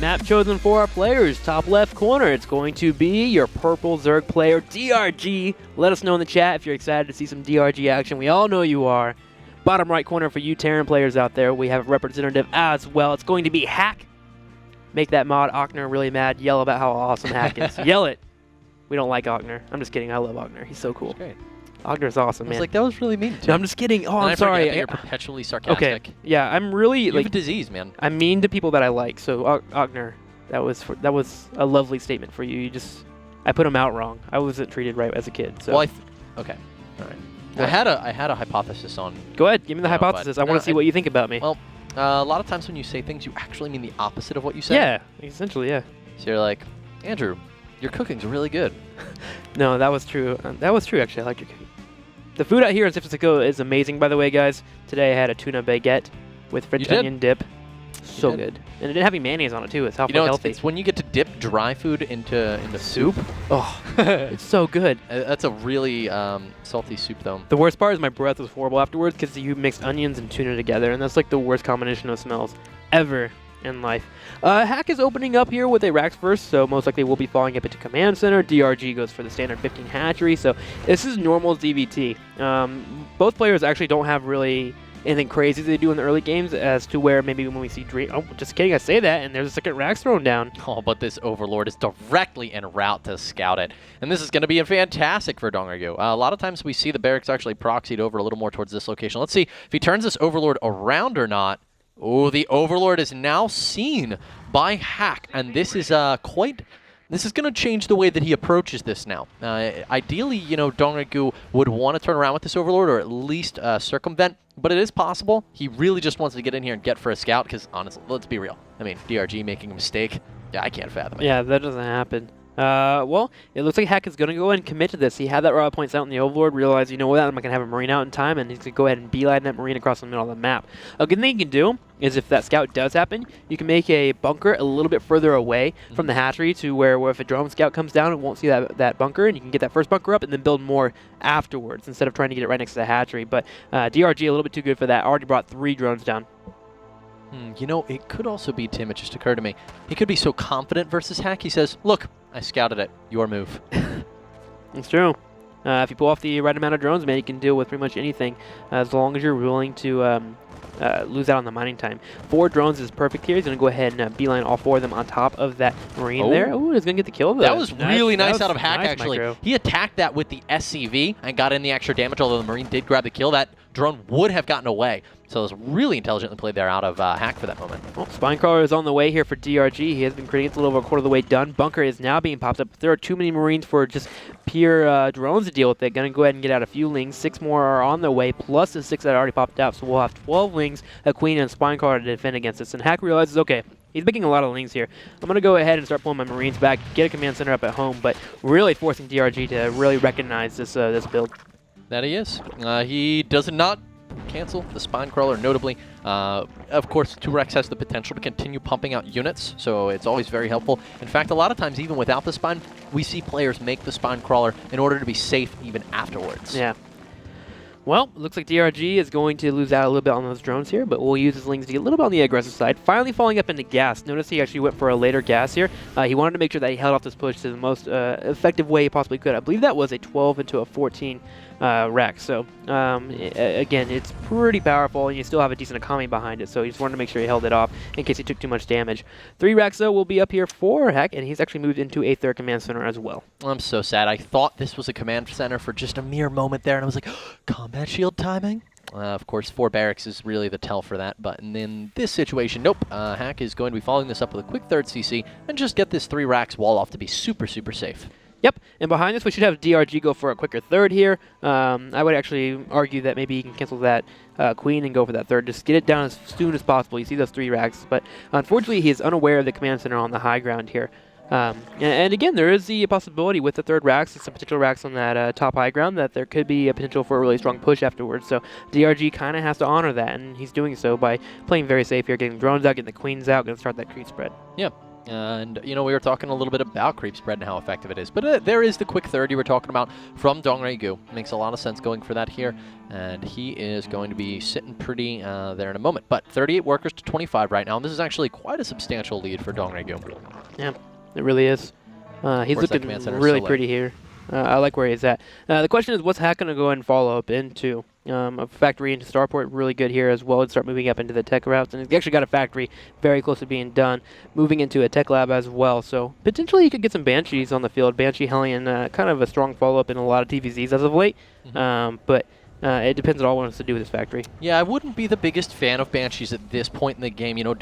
map chosen for our players. Top left corner, it's going to be your purple Zerg player, DRG. Let us know in the chat if you're excited to see some DRG action. We all know you are. Bottom right corner for you Terran players out there, we have a representative as well. It's going to be Hack. Make that mod Ochner really mad. Yell about how awesome Hack is. Yell it. We don't like Ochner. I'm just kidding. I love Ochner. He's so cool. Great. Ochner's awesome, man. I was like, that was really mean. No, I'm just kidding. Oh, I'm sorry. You're perpetually sarcastic. Okay. Yeah, I'm really You like have a disease, man. I'm mean to people that I like. So Ochner, that was a lovely statement for you. I put him out wrong. I wasn't treated right as a kid. So. Well, okay. All right. I had a hypothesis on. Go ahead. Give me the hypothesis. I want to see what you think about me. Well, a lot of times when you say things, you actually mean the opposite of what you say. Yeah, essentially, yeah. So you're like, Andrew, your cooking's really good. No, that was true. That was true, actually. I like your cooking. The food out here in San Francisco is amazing, by the way, guys. Today I had a tuna baguette with French onion dip. So good. And it didn't have any mayonnaise on it, too. It's healthy. It's when you get to dip dry food into soup. Oh, it's so good. That's a really salty soup, though. The worst part is my breath was horrible afterwards because you mixed onions and tuna together, and that's like the worst combination of smells ever in life. Hack is opening up here with a Rax first, so most likely we'll be falling up into Command Center. DRG goes for the standard 15 hatchery, so this is normal DVT. Both players actually don't have really anything crazy they do in the early games as to where maybe when we see Dream... Oh, just kidding, I say that, and there's a second Rax thrown down. Oh, but this Overlord is directly en route to scout it, and this is going to be fantastic for Dongregyu. A lot of times we see the barracks actually proxied over a little more towards this location. Let's see if he turns this Overlord around or not. Oh, the Overlord is now seen by Hack, and this is This is going to change the way that he approaches this now. Ideally, Dongregyu would want to turn around with this Overlord or at least circumvent, but it is possible. He really just wants to get in here and get for a scout because, honestly, let's be real. I mean, DRG making a mistake, yeah, I can't fathom it. Yeah, that doesn't happen. Well, it looks like Hack is going to go ahead and commit to this. He had that raw points out in the Overlord, realized, you know what, I'm not going to have a Marine out in time, and he's going to go ahead and beeline that Marine across the middle of the map. A good thing you can do is if that scout does happen, you can make a bunker a little bit further away from the hatchery to where if a drone scout comes down, it won't see that bunker, and you can get that first bunker up and then build more afterwards instead of trying to get it right next to the hatchery. But DRG a little bit too good for that. Already brought 3 drones down. It could also be, Tim, it just occurred to me, he could be so confident versus Hack, he says, look, I scouted it. Your move. It's true. If you pull off the right amount of drones, man, you can deal with pretty much anything as long as you're willing to lose out on the mining time. 4 drones is perfect here. He's going to go ahead and beeline all 4 of them on top of that Marine there. Oh, he's going to get the kill, though. That was really nice out of Hack, actually. Micro. He attacked that with the SCV and got in the extra damage, although the Marine did grab the kill. That drone would have gotten away. So it was really intelligently played there out of Hack for that moment. Well, Spinecrawler is on the way here for DRG. He has been creating. It's a little over a quarter of the way done. Bunker is now being popped up. There are too many Marines for just pure drones to deal with. They're going to go ahead and get out a few lings. 6 more are on the way, plus the 6 that already popped out. So we'll have 12 lings, a Queen, and a Spinecrawler to defend against us. And Hack realizes, okay, he's making a lot of lings here. I'm going to go ahead and start pulling my Marines back, get a command center up at home, but really forcing DRG to really recognize this build. That he is. He does not cancel the Spinecrawler, notably. Of course, 2-Rex has the potential to continue pumping out units, so it's always very helpful. In fact, a lot of times, even without the Spine, we see players make the Spinecrawler in order to be safe even afterwards. Yeah. Well, it looks like DRG is going to lose out a little bit on those drones here, but we'll use his lings to get a little bit on the aggressive side. Finally falling up into gas. Notice he actually went for a later gas here. He wanted to make sure that he held off this push to the most effective way he possibly could. I believe that was a 12 into a 14 rack. So, again, it's pretty powerful, and you still have a decent economy behind it, so he just wanted to make sure he held it off in case he took too much damage. 3 racks, though, will be up here for Hack, and he's actually moved into a 3rd command center as well. I'm so sad. I thought this was a command center for just a mere moment there, and I was like, combat shield timing? Of course, 4 barracks is really the tell for that, but in this situation, nope. Hack is going to be following this up with a quick 3rd CC and just get this 3 racks wall off to be super, super safe. Yep, and behind this, we should have DRG go for a quicker 3rd here. I would actually argue that maybe he can cancel that Queen and go for that 3rd. Just get it down as soon as possible. You see those 3 racks, but unfortunately, he is unaware of the command center on the high ground here. And again, there is the possibility with the 3rd racks, some potential racks on that top high ground, that there could be a potential for a really strong push afterwards. So DRG kind of has to honor that, and he's doing so by playing very safe here, getting drones out, getting the Queens out, going to start that creep spread. Yeah. And, you know, we were talking a little bit about creep spread and how effective it is. But there is the quick third you were talking about from Dongregu. Makes a lot of sense going for that here. And he is going to be sitting pretty there in a moment. But 38 workers to 25 right now. And this is actually quite a substantial lead for Dongregu. Yeah, it really is. He's looking really pretty here. I like where he's at. The question is, what's Hack going to go and follow up into? A factory into Starport, really good here as well, and start moving up into the tech routes. And he's actually got a factory very close to being done, moving into a tech lab as well. So potentially you could get some Banshees on the field. Banshee Hellion, kind of a strong follow-up in a lot of TVZs as of late. But it depends on all wants to do with this factory. Yeah, I wouldn't be the biggest fan of Banshees at this point in the game. You know,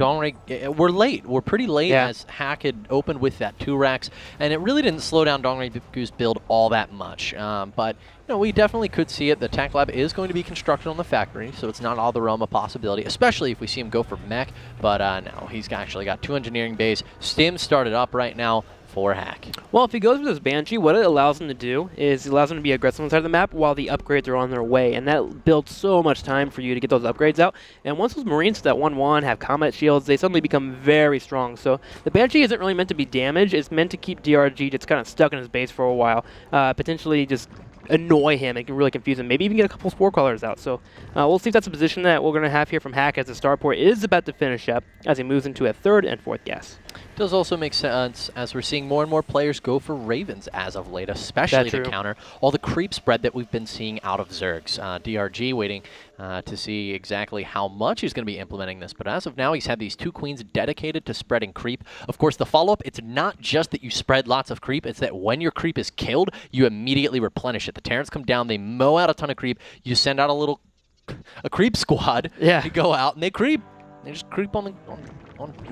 we're late. We're pretty late as Hack had opened with that 2 racks, and it really didn't slow down Dongregu's build all that much. But, you know, we definitely could see it. The tech lab is going to be constructed on the factory, so it's not all the realm of possibility, especially if we see him go for mech. But no, he's actually got 2 engineering bays. Stim started up right now for Hack. Well, if he goes with this Banshee, what it allows him to do is it allows him to be aggressive inside the map while the upgrades are on their way, and that builds so much time for you to get those upgrades out. And once those Marines that 1-1 have combat shields, they suddenly become very strong. So the Banshee isn't really meant to be damaged. It's meant to keep DRG just kind of stuck in his base for a while, potentially just annoy him and can really confuse him, maybe even get a couple Spore Crawlers out. So we'll see if that's a position that we're going to have here from Hack as the Starport is about to finish up as he moves into a 3rd and 4th gas. Does also make sense as we're seeing more and more players go for Ravens as of late, especially to counter all the creep spread that we've been seeing out of Zergs. DRG waiting to see exactly how much he's going to be implementing this, but as of now he's had these 2 queens dedicated to spreading creep. Of course, the follow-up, it's not just that you spread lots of creep, it's that when your creep is killed, you immediately replenish it. The Terrans come down, they mow out a ton of creep, you send out a creep squad to go out, and they creep. They just creep on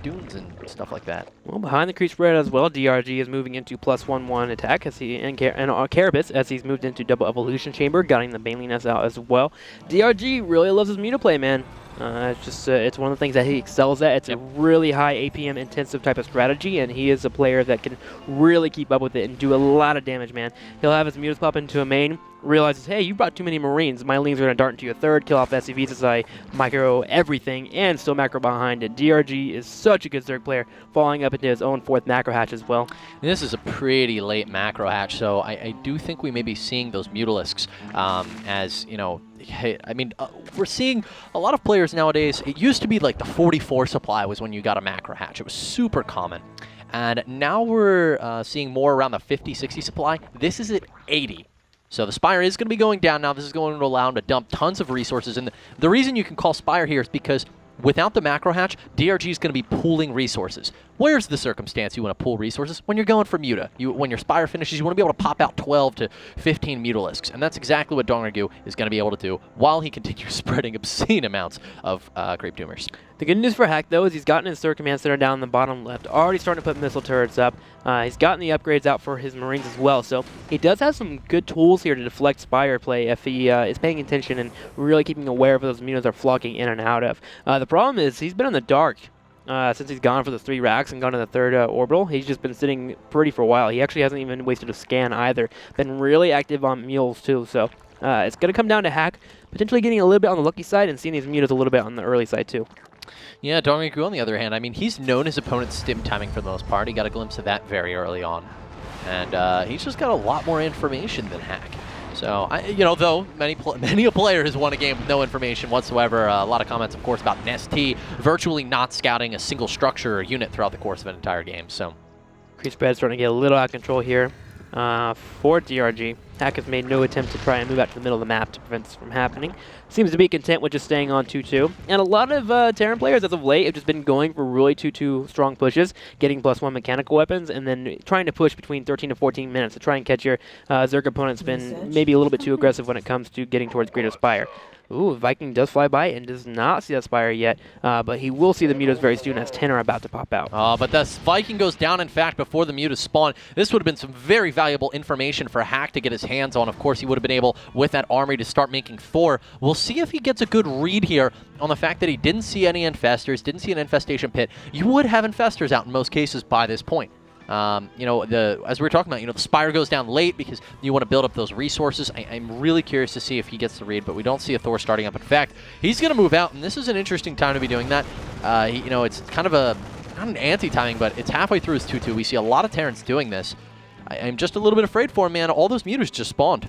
dunes and stuff like that. Well, behind the creep spread as well, DRG is moving into +1/1 attack as he and Carapace as he's moved into double evolution chamber, gutting the Baneliness out as well. DRG really loves his Mutaplay, man. It's just it's one of the things that he excels at. It's a really high APM intensive type of strategy, and he is a player that can really keep up with it and do a lot of damage, man. He'll have his Mutas pop into a main, realizes, hey, you brought too many Marines. My Lings are going to dart into your 3rd, kill off SCVs as I micro everything, and still macro behind it. DRG is such a good Zerg player, falling up into his own 4th macro hatch as well. This is a pretty late macro hatch, so I do think we may be seeing those Mutalisks as, you know, I mean, we're seeing a lot of players nowadays. It used to be like the 44 supply was when you got a macro hatch. It was super common. And now we're seeing more around the 50, 60 supply. This is at 80. So the Spire is going to be going down now. This is going to allow him to dump tons of resources. And the reason you can call Spire here is because without the macro hatch, DRG is going to be pooling resources. Where's the circumstance you want to pool resources? When you're going for Muta. When your Spire finishes, you want to be able to pop out 12 to 15 Mutalisks. And that's exactly what Dongregu is going to be able to do while he continues spreading obscene amounts of Creep Doomers. The good news for Hack, though, is he's gotten his Third Command Center down in the bottom left, already starting to put missile turrets up. He's gotten the upgrades out for his Marines as well, so he does have some good tools here to deflect Spire play if he is paying attention and really keeping aware of those Mutas are flocking in and out of. The problem is he's been in the dark since he's gone for the 3 racks and gone to the 3rd orbital. He's just been sitting pretty for a while. He actually hasn't even wasted a scan either. Been really active on mules too, so it's going to come down to Hack potentially getting a little bit on the lucky side and seeing these Mutas a little bit on the early side too. Yeah, Dongregu on the other hand, I mean, he's known his opponent's stim timing for the most part. He got a glimpse of that very early on. And he's just got a lot more information than Hack. So, you know, though many a player has won a game with no information whatsoever. A lot of comments, of course, about Nest-T virtually not scouting a single structure or unit throughout the course of an entire game. So, creep spread starting to get a little out of control here for DRG. Hack has made no attempt to try and move out to the middle of the map to prevent this from happening. Seems to be content with just staying on 2-2. And a lot of Terran players as of late have just been going for really 2-2 strong pushes, getting +1 mechanical weapons, and then trying to push between 13 to 14 minutes to try and catch your Zerg opponent's been maybe a little bit too aggressive when it comes to getting towards Greater Spire. Ooh, Viking does fly by and does not see that Spire yet, but he will see the Mutas very soon as 10 are about to pop out. But the Viking goes down, in fact, before the Mutas spawn. This would have been some very valuable information for Hack to get his hands on. Of course, he would have been able, with that armory, to start making Thor. We'll see if he gets a good read here on the fact that he didn't see any infestors, didn't see an infestation pit. You would have infestors out in most cases by this point. You know, as we were talking about, you know, the Spire goes down late because you want to build up those resources. I'm really curious to see if he gets the read, but we don't see a Thor starting up. In fact, he's going to move out, and this is an interesting time to be doing that. You know, it's kind of a not an anti-timing, but it's halfway through his 2-2. We see a lot of Terrans doing this. I'm just a little bit afraid for him, man. All those mutas just spawned.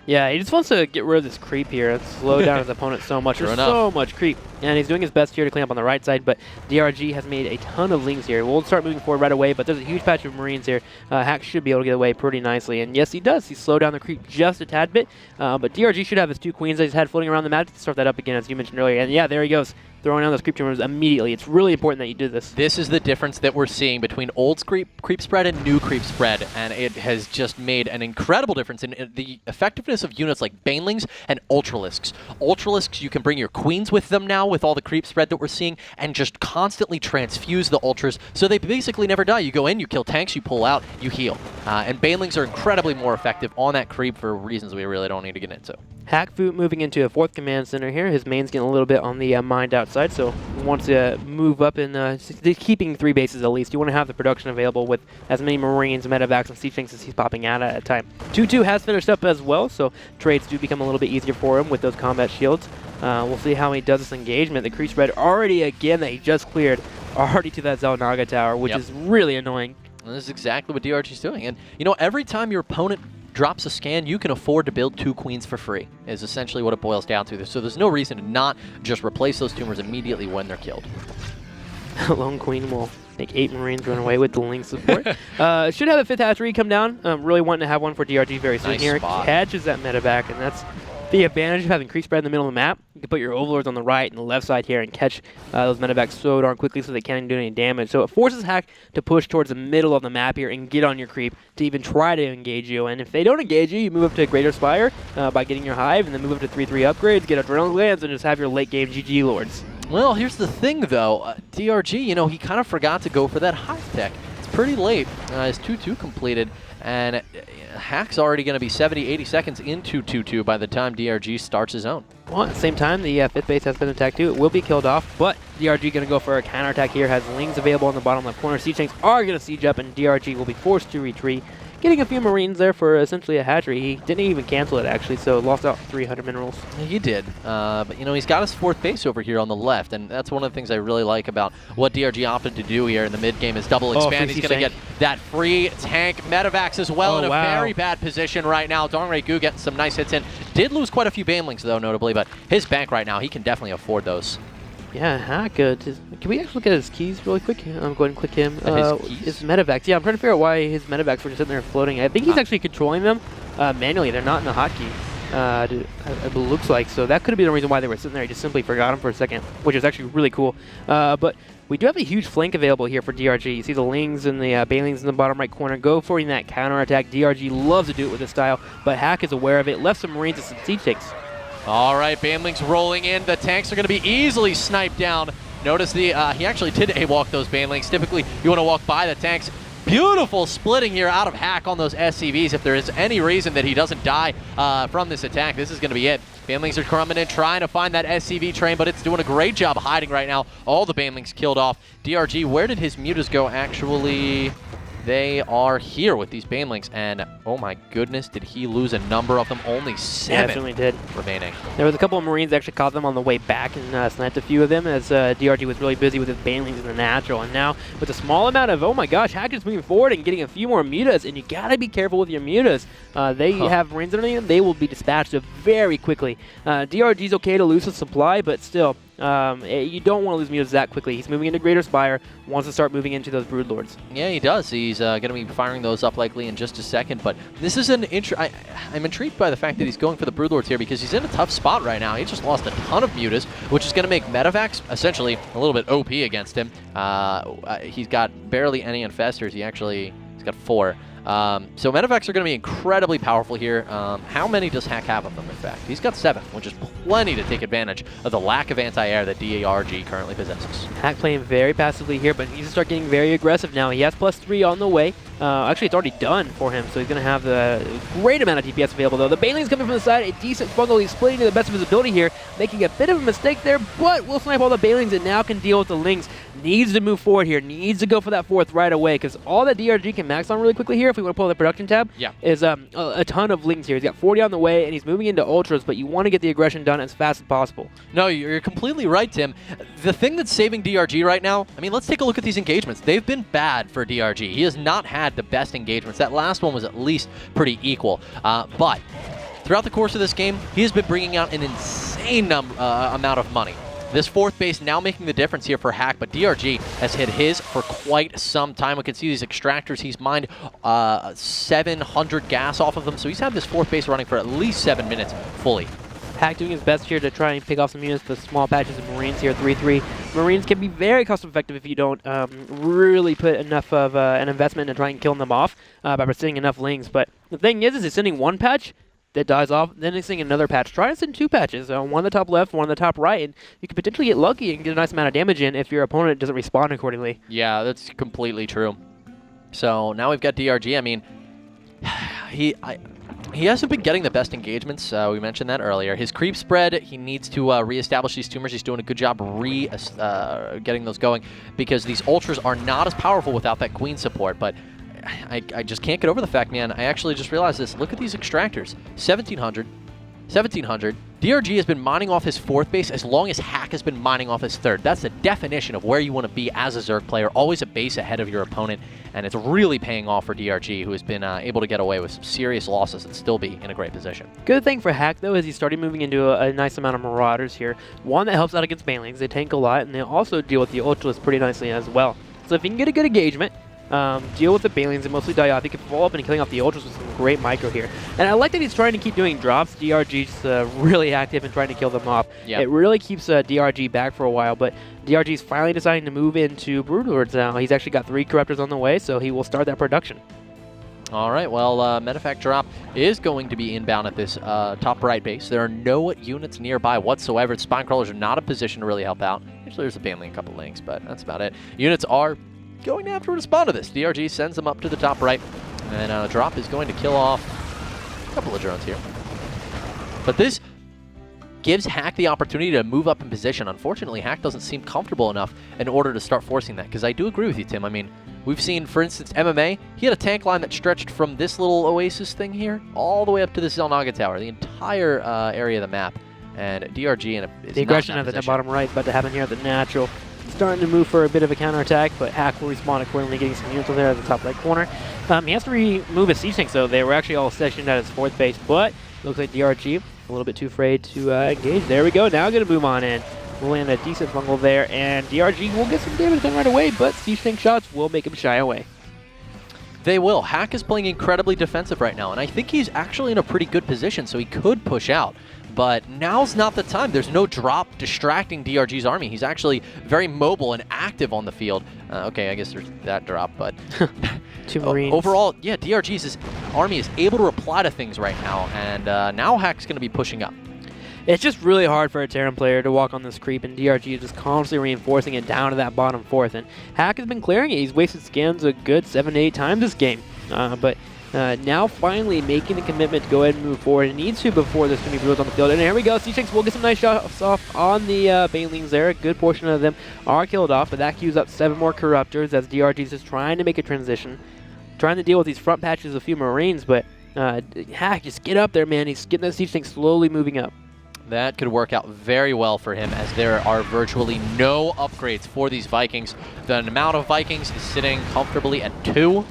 Yeah, he just wants to get rid of this creep here and slow down his opponent so much. There's so much creep. And he's doing his best here to clean up on the right side, but DRG has made a ton of lings here. We'll start moving forward right away, but there's a huge patch of Marines here. Hack should be able to get away pretty nicely, and yes, he does. He slowed down the creep just a tad bit, but DRG should have his 2 queens that he's had floating around the map to start that up again, as you mentioned earlier. And yeah, there he goes, throwing down those creep tumors immediately. It's really important that you do this. This is the difference that we're seeing between old creep spread and new creep spread, and it has just made an incredible difference in the effectiveness of units like Banelings and Ultralisks. Ultralisks, you can bring your queens with them now with all the creep spread that we're seeing, and just constantly transfuse the Ultras so they basically never die. You go in, you kill tanks, you pull out, you heal. And Banelings are incredibly more effective on that creep for reasons we really don't need to get into. Hackfoot moving into a 4th command center here. His main's getting a little bit on the mind outside, so he wants to move up in keeping 3 bases at least. You want to have the production available with as many Marines, medevacs, and siege tanks as he's popping out at a time. 2-2 has finished up as well, so trades do become a little bit easier for him with those combat shields. We'll see how he does this engagement. The creep spread already again that he just cleared, already to that Xel'Naga tower, which is really annoying. And this is exactly what DRG's doing. And, you know, every time your opponent drops a scan, you can afford to build 2 queens for free, is essentially what it boils down to. So there's no reason to not just replace those tumors immediately when they're killed. Lone Queen will make 8 Marines run away with the Link support. Should have a 5th hatchery come down. Really wanting to have one for DRG very soon. Nice here. spot. Catches that medevac, and that's the advantage of having creep spread in the middle of the map. You can put your overlords on the right and the left side here and catch those medevacs so darn quickly so they can't even do any damage. So it forces Hack to push towards the middle of the map here and get on your creep to even try to engage you. And if they don't engage you, you move up to a Greater Spire by getting your Hive, and then move up to 3-3 upgrades, get Adrenaline Glands, and just have your late game GG Lords. Well, here's the thing, though. DRG, you know, he kind of forgot to go for that Hive tech. It's pretty late. His 2-2 completed, and Hack's already going to be 70-80 seconds into 2-2 by the time DRG starts his own. Well, at the same time, the 5th base has been attacked too. It will be killed off, but DRG going to go for a counterattack here. Has Lings available on the bottom left corner. Siege tanks are going to siege up, and DRG will be forced to retreat. Getting a few Marines there for essentially a hatchery. He didn't even cancel it, actually, so lost out 300 minerals. He did, but you know, he's got his 4th base over here on the left, and that's one of the things I really like about what DRG opted to do here in the mid game is double expand. He's going to get that free tank medevacs as well in a very bad position right now. Dongray Gu getting some nice hits in. Did lose quite a few Banelings though, notably, but his bank right now, he can definitely afford those. Yeah, Hack. Can we actually look at his keys really quick? I'm going to click him. His medevacs. Yeah, I'm trying to figure out why his medevacs were just sitting there floating. I think he's actually controlling them manually. They're not in the hotkey. It looks like. So that could have been the reason why they were sitting there. He just simply forgot them for a second, which is actually really cool. But we do have a huge flank available here for DRG. You see the Lings and the Banelings in the bottom right corner. Go for that counterattack. DRG loves to do it with this style, but Hack is aware of it. Left some Marines and some siege tanks. All right, Banelings rolling in. The tanks are going to be easily sniped down. Notice he actually did A-walk those Banelings. Typically, you want to walk by the tanks. Beautiful splitting here out of Hack on those SCVs. If there is any reason that he doesn't die from this attack, this is going to be it. Banelings are coming in, trying to find that SCV train, but it's doing a great job hiding right now. All the Banelings killed off. DRG, where did his mutas go actually? They are here with these Banelings, and oh my goodness, did he lose a number of them? Only 7 definitely did. Remaining. There was a couple of Marines that actually caught them on the way back and sniped a few of them as DRG was really busy with his Banelings in the natural. And now with a small amount of, oh my gosh, Hack is moving forward and getting a few more mutas, and you gotta be careful with your mutas. They have Marines underneath them, they will be dispatched very quickly. DRG's okay to lose the supply, but still, you don't want to lose mutas that quickly. He's moving into Greater Spire, wants to start moving into those Broodlords. Yeah, he does. He's going to be firing those up likely in just a second, but this is I'm intrigued by the fact that he's going for the Broodlords here because he's in a tough spot right now. He just lost a ton of mutas, which is going to make medevacs essentially a little bit OP against him. He's got barely any infestors. He's got 4. So medevacs are going to be incredibly powerful here. How many does Hack have of them, in fact? He's got 7, which is plenty to take advantage of the lack of anti-air that DRG currently possesses. Hack playing very passively here, but he needs to start getting very aggressive now. He has +3 on the way. Actually, it's already done for him, so he's going to have the great amount of DPS available, though. The Banelings coming from the side, a decent bundle. He's splitting to the best of his ability here, making a bit of a mistake there, but will snipe all the Banelings and now can deal with the Lings. needs to move forward here, needs to go for that fourth right away, because all that DRG can max on really quickly here, if we want to pull the production tab, is a ton of Lings here. He's got 40 on the way, and he's moving into Ultras, but you want to get the aggression done as fast as possible. No, you're completely right, Tim. The thing that's saving DRG right now, I mean, let's take a look at these engagements. They've been bad for DRG. He has not had the best engagements. That last one was at least pretty equal, but throughout the course of this game, he has been bringing out an insane amount of money. This fourth base now making the difference here for Hack, but DRG has hit his for quite some time. We can see these extractors. He's mined 700 gas off of them, so he's had this fourth base running for at least 7 minutes fully. Hack doing his best here to try and pick off some units with small patches of Marines here, 3-3. Marines can be very cost-effective if you don't really put enough of an investment into trying and killing them off by pursuing enough Lings. But the thing is he's sending one patch that dies off, then he's sending another patch. Try to send 2 patches, one on the top left, one on the top right, and you could potentially get lucky and get a nice amount of damage in if your opponent doesn't respond accordingly. Yeah, that's completely true. So now we've got DRG. I mean, he hasn't been getting the best engagements. We mentioned that earlier. His creep spread, he needs to reestablish these tumors. He's doing a good job getting those going because these Ultras are not as powerful without that Queen support, but I just can't get over the fact, man. I actually just realized this. Look at these extractors. 1,700. 1,700. DRG has been mining off his fourth base as long as Hack has been mining off his third. That's the definition of where you want to be as a Zerg player. Always a base ahead of your opponent, and it's really paying off for DRG, who has been able to get away with some serious losses and still be in a great position. Good thing for Hack, though, is he's starting moving into a nice amount of Marauders here. One that helps out against Banelings. They tank a lot, and they also deal with the Ultras pretty nicely as well. So if he can get a good engagement, deal with the Banelings and mostly die off. He can follow up and killing off the Ultras with some great micro here. And I like that he's trying to keep doing drops. DRG's really active in trying to kill them off. Yep. It really keeps DRG back for a while, but DRG's finally deciding to move into Broodlords now. He's actually got 3 Corruptors on the way, so he will start that production. All right, well, Medevac drop is going to be inbound at this top right base. There are no units nearby whatsoever. The Spine Crawlers are not in position to really help out. Actually, there's a Baneling, a couple Lings, but that's about it. Units are going to have to respond to this. DRG sends them up to the top right, and drop is going to kill off a couple of drones here. But this gives Hack the opportunity to move up in position. Unfortunately, Hack doesn't seem comfortable enough in order to start forcing that, because I do agree with you, Tim. I mean, we've seen, for instance, MMA, he had a tank line that stretched from this little oasis thing here all the way up to the Zelnaga Tower, the entire area of the map, and DRG is the aggression at the bottom right is about to happen here at the natural. Starting to move for a bit of a counterattack, but Hack will respond accordingly, getting some units over there at the top right corner. He has to remove his siege tanks, though. They were actually all stationed at his fourth base, but it looks like DRG a little bit too afraid to engage. There we go. Now going to move on in. We'll land a decent bungle there, and DRG will get some damage done right away, but siege tank shots will make him shy away. They will. Hack is playing incredibly defensive right now, and I think he's actually in a pretty good position, so he could push out. But now's not the time. There's no drop distracting DRG's army. He's actually very mobile and active on the field. Okay, I guess there's that drop, but 2 Marines. Overall, yeah, DRG's army is able to reply to things right now, and now Hack's going to be pushing up. It's just really hard for a Terran player to walk on this creep, and DRG is just constantly reinforcing it down to that bottom fourth. And Hack has been clearing it. He's wasted scans a good 7 to 8 times this game, but now finally making the commitment to go ahead and move forward. It needs to before there's too many Brewers on the field. And here we go. Siege tanks will get some nice shots off on the Banelings there. A good portion of them are killed off, but that queues up 7 more Corruptors as DRG is just trying to make a transition. Trying to deal with these front patches of a few Marines, but Hack, just get up there, man. He's getting that siege tank slowly moving up. That could work out very well for him, as there are virtually no upgrades for these Vikings. The amount of Vikings is sitting comfortably at 2.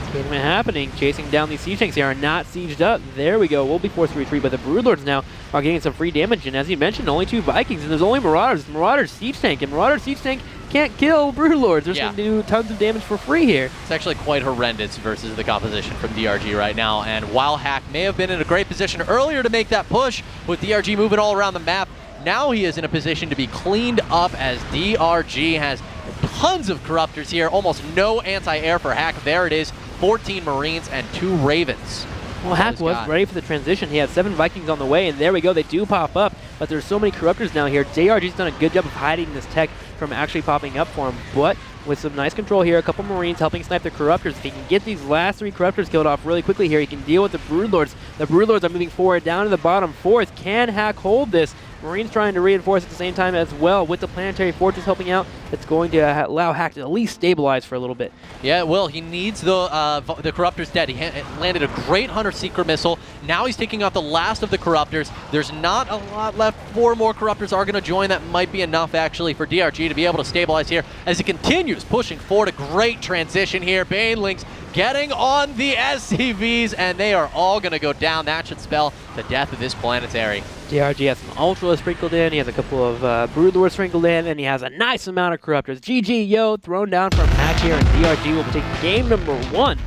Engagement happening, chasing down these siege tanks here, are not sieged up. There we go, we'll be forced to retreat, but the Broodlords now are getting some free damage, and as you mentioned, only 2 Vikings, and there's only Marauders. Marauders siege tank, and Marauder siege tank can't kill Broodlords. They're going to do tons of damage for free here. It's actually quite horrendous versus the composition from DRG right now, and while Hack may have been in a great position earlier to make that push, with DRG moving all around the map, now he is in a position to be cleaned up as DRG has tons of Corruptors here, almost no anti-air for Hack. There it is, 14 Marines and 2 Ravens. Well, Hack was ready for the transition. He had 7 Vikings on the way, and there we go. They do pop up, but there's so many Corruptors now here. DRG's done a good job of hiding this tech from actually popping up for him, but with some nice control here, a couple Marines helping snipe the Corruptors. If he can get these last 3 Corruptors killed off really quickly here, he can deal with the Broodlords. The Broodlords are moving forward down to the bottom fourth. Can Hack hold this? Marine's trying to reinforce at the same time as well with the Planetary Fortress helping out. It's going to allow Hack to at least stabilize for a little bit. Yeah, well, he needs the Corruptors dead. He landed a great Hunter-Seeker missile. Now he's taking out the last of the Corruptors. There's not a lot left. 4 more Corruptors are going to join. That might be enough, actually, for DRG to be able to stabilize here as he continues pushing forward. A great transition here. Banelings getting on the SCVs, and they are all going to go down. That should spell the death of this Planetary. DRG has some Ultra sprinkled in, he has a couple of Broodlord sprinkled in, and he has a nice amount of Corruptors. GG, yo, thrown down from Hack here, and DRG will be taking game number 1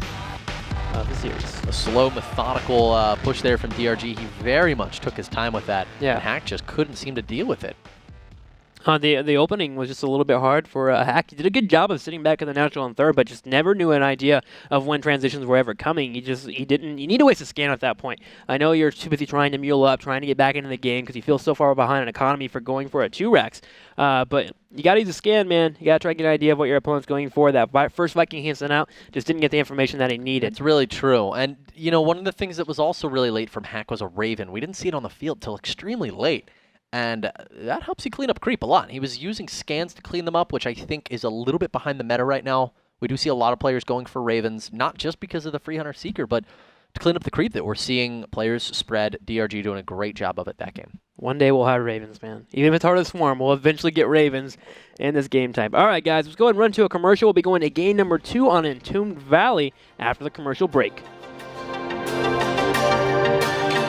of the series. A slow, methodical push there from DRG. He very much took his time with that, Yeah. and Hack just couldn't seem to deal with it. The opening was just a little bit hard for Hack. He did a good job of sitting back in the natural and third, but just never knew an idea of when transitions were ever coming. You need to waste a scan at that point. I know you're too busy trying to mule up, trying to get back into the game because you feel so far behind an economy for going for a 2-Rex. But you got to use a scan, man. You got to try to get an idea of what your opponent's going for. That first Viking he sent out just didn't get the information that he needed. It's really true. And, you know, one of the things that was also really late from Hack was a Raven. We didn't see it on the field till extremely late. And that helps you clean up creep a lot. He was using scans to clean them up, which I think is a little bit behind the meta right now. We do see a lot of players going for Ravens, not just because of the free Hunter Seeker, but to clean up the creep that we're seeing players spread. DRG doing a great job of it that game. One day we'll have Ravens, man. Even if it's hard to swarm, we'll eventually get Ravens in this game type. All right, guys, let's go ahead and run to a commercial. We'll be going to game number 2 on Entombed Valley after the commercial break.